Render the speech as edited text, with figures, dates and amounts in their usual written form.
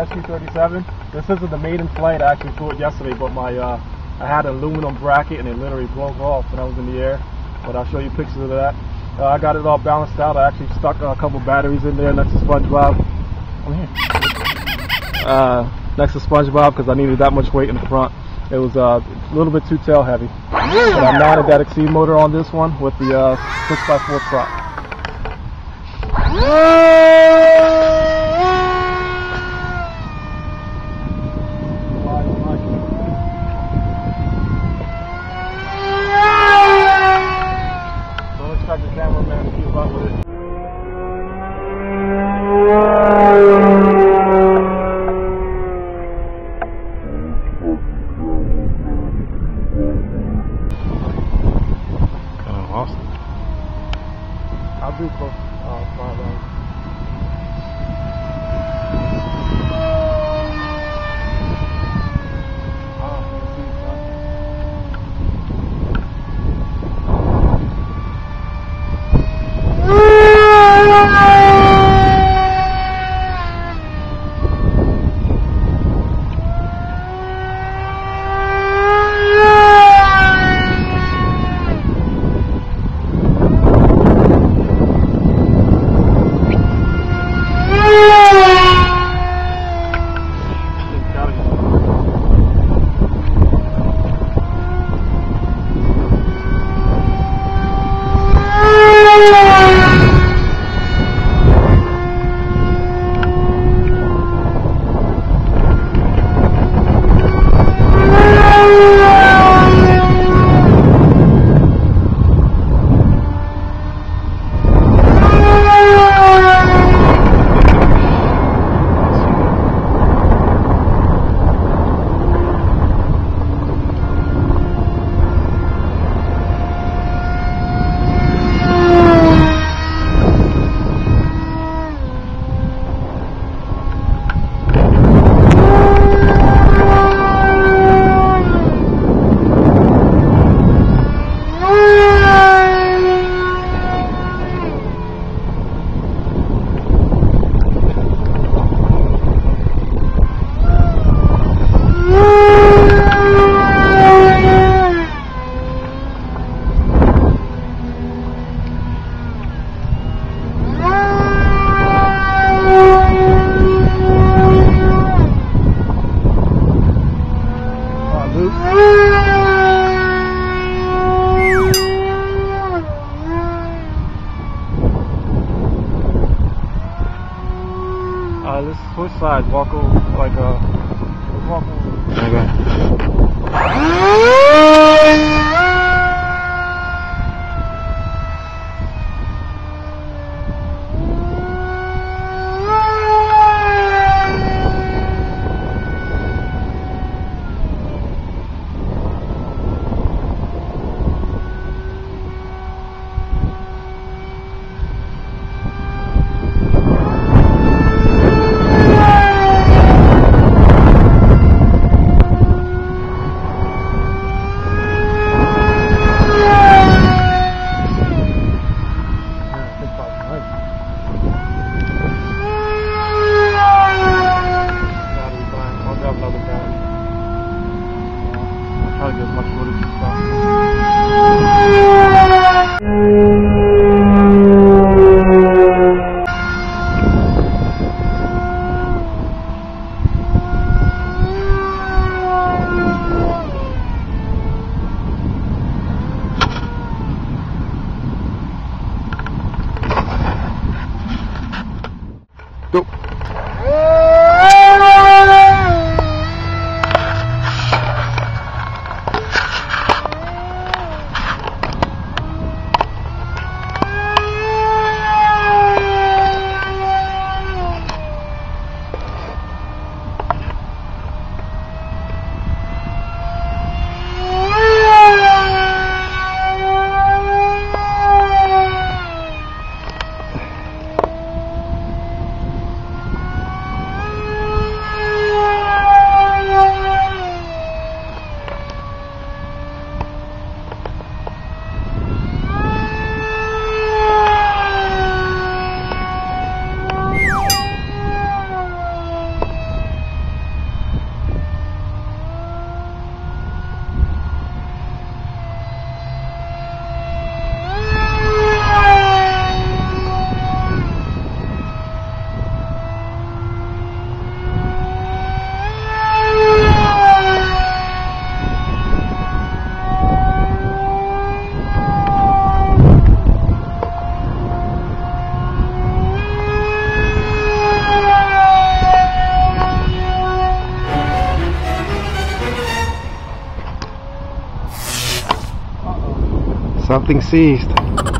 SU-37. This isn't the maiden flight. I actually flew it yesterday, but I had an aluminum bracket and it literally broke off when I was in the air. But I'll show you pictures of that. I got it all balanced out. I actually stuck a couple batteries in there next to SpongeBob. Come here. Next to SpongeBob because I needed that much weight in the front. It was a little bit too tail heavy. But I mounted that Exceed motor on this one with the 6x4 prop. Don't expect the cameraman to keep up with it. I'll do close 5 rounds. Let's switch sides, walk over, let's walk over. Okay. Something seized.